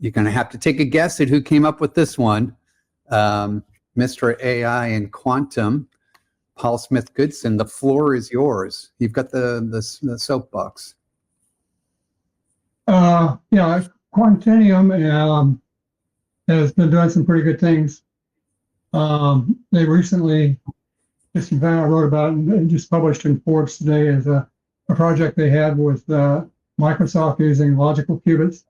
You're going to have to take a guess at who came up with this one. Mr. AI and Quantum, Paul Smith-Goodson, the floor is yours. You've got the soapbox. Yeah, Quantinuum has been doing some pretty good things. They recently, just in fact, I wrote about it and just published in Forbes today as a project they had with Microsoft using logical qubits,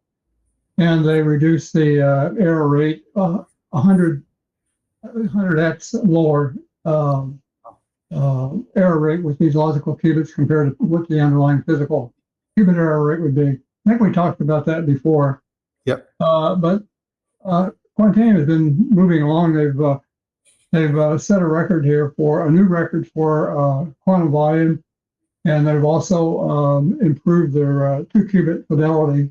and they reduced the error rate 100x lower error rate with these logical qubits compared to what the underlying physical qubit error rate would be. I think we talked about that before. Yep. But Quantinuum has been moving along. They've set a record here for a new record for quantum volume, and they've also improved their 2-qubit fidelity.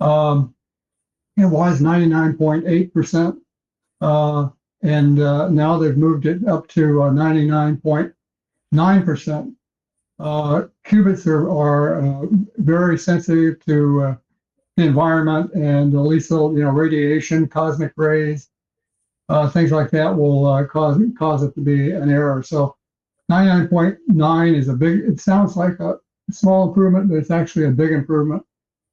It was 99.8%, and now they've moved it up to 99.9%. Qubits are very sensitive to the environment and the lethal, radiation, cosmic rays, things like that will cause it to be an error. So 99.9 is it sounds like a small improvement, but it's actually a big improvement.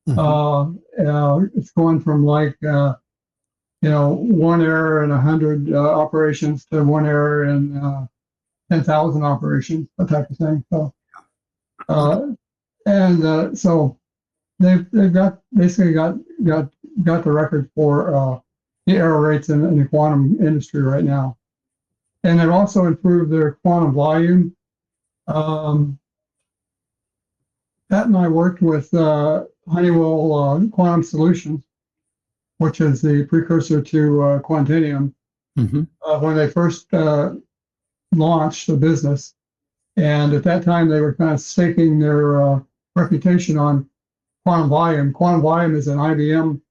It's going from like, 1 error in 100 operations to 1 error in 10,000 operations, that type of thing. So, so they've basically got the record for the error rates in the quantum industry right now. And they've also improved their quantum volume. Pat and I worked with Honeywell Quantum Solutions, which is the precursor to Quantinuum, when they first launched the business. And at that time, they were kind of staking their reputation on quantum volume. Quantum volume is an IBM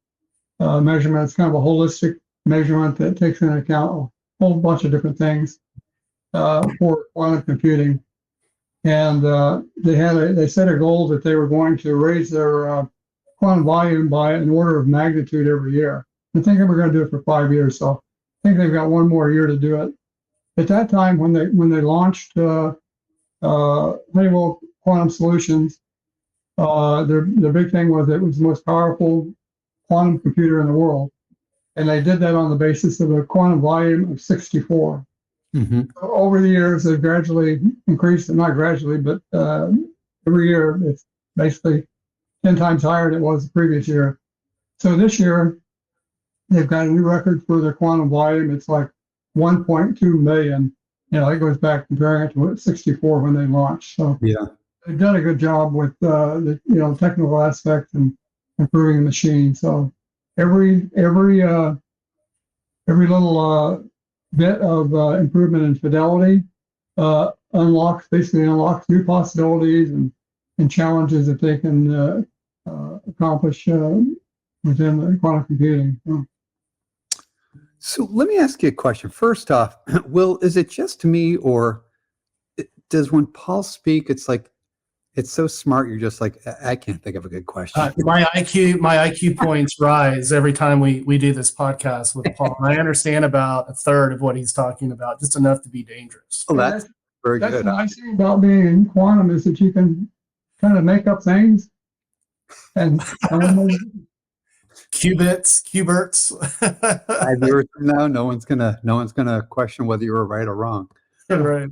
measurement. It's kind of a holistic measurement that takes into account a whole bunch of different things for quantum computing. And they set a goal that they were going to raise their quantum volume by an order of magnitude every year. I think they were going to do it for 5 years, so I think they've got 1 more year to do it. At that time, when they launched Honeywell Quantum Solutions, their big thing was it was the most powerful quantum computer in the world, and they did that on the basis of a quantum volume of 64. So over the years, they've gradually increased, not gradually, but every year it's basically 10 times higher than it was the previous year. So this year, they've got a new record for their quantum volume. It's like 1.2 million. It goes back comparing it to 64 when they launched. So they've done a good job with the technical aspect and improving the machine. So every little bit of improvement in fidelity unlocks new possibilities and challenges that they can accomplish within the quantum computing. So let me ask you a question. First off, Will, is it just me, or does when Paul speak, it's like, it's so smart, you're just like, I can't think of a good question. My IQ points rise every time we do this podcast with Paul. And I understand about a third of what he's talking about, just enough to be dangerous. Well, that's very good. That's the nice thing about being in quantum is that you can kind of make up things. And qubits. 5 years from now, no one's gonna question whether you were right or wrong. Right.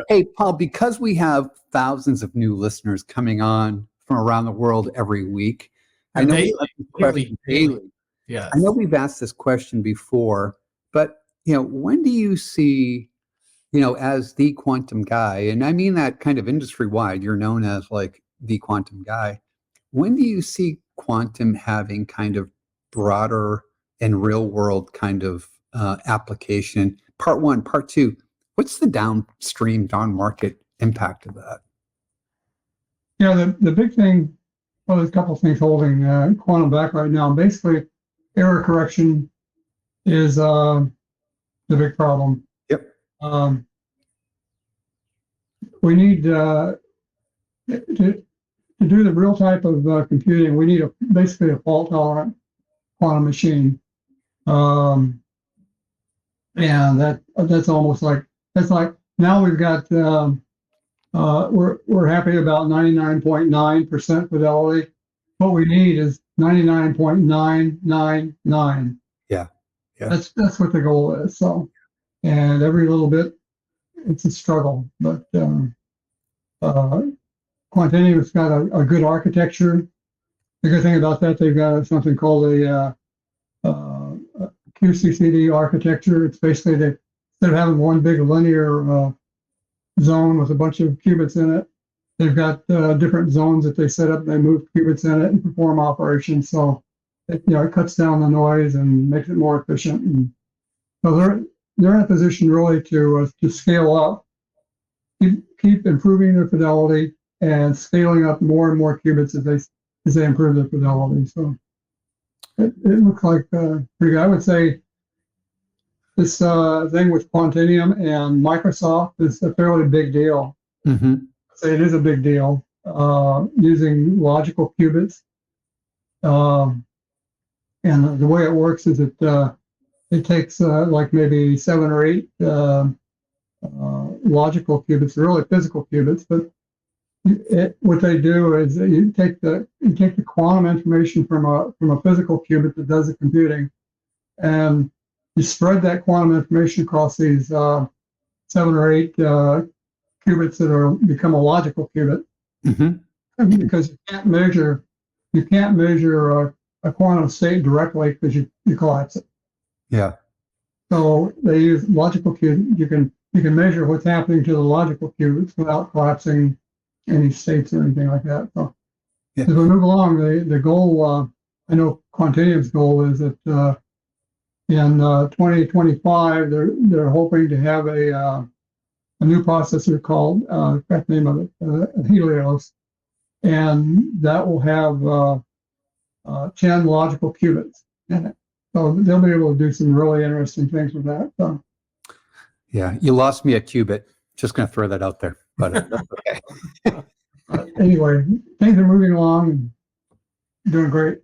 Hey, Paul, because we have thousands of new listeners coming on from around the world every week, I know daily. Yeah, I know we've asked this question before, but when do you see, as the quantum guy, and I mean that kind of industry wide, you're known as like the quantum guy. When do you see quantum having kind of broader and real world kind of application? Part one. Part two, what's the down market impact of that? Yeah, the big thing, well, there's a couple of things holding quantum back right now. Basically, error correction is the big problem. Yep. We need to do the real type of computing. We need basically a fault tolerant quantum machine. And that's almost like, that's like, now we've got, we're happy about 99.9% fidelity. What we need is 99.999. Yeah. That's what the goal is. So, and every little bit, it's a struggle, but Quantinuum's got a good architecture. The good thing about that, they've got something called a QCCD architecture. It's basically instead of having one big linear zone with a bunch of qubits in it, they've got different zones that they set up. They move qubits in it and perform operations. So it cuts down the noise and makes it more efficient. And so they're in a position really to scale up, keep improving their fidelity, and scaling up more and more qubits as they improve their fidelity. So it looks like pretty good. I would say this thing with Quantinuum and Microsoft is a fairly big deal. Mm-hmm. I'd say it is a big deal using logical qubits. And the way it works is it takes like maybe 7 or 8 logical qubits, really physical qubits, but what they do is you take the quantum information from a physical qubit that does the computing, and you spread that quantum information across these 7 or 8 qubits that become a logical qubit. Mm-hmm. Because you can't measure a quantum state directly because you collapse it. Yeah. So they use logical qubits. You can measure what's happening to the logical qubits without collapsing any states or anything like that. So as we move along, the goal, I know Quantinuum's goal is that in 2025 they're hoping to have a new processor called the name of it, Helios, and that will have 10 logical qubits in it. So they'll be able to do some really interesting things with that. So. Yeah, you lost me at qubit. Just going to throw that out there, but that's okay. Anyway, things are moving along and doing great.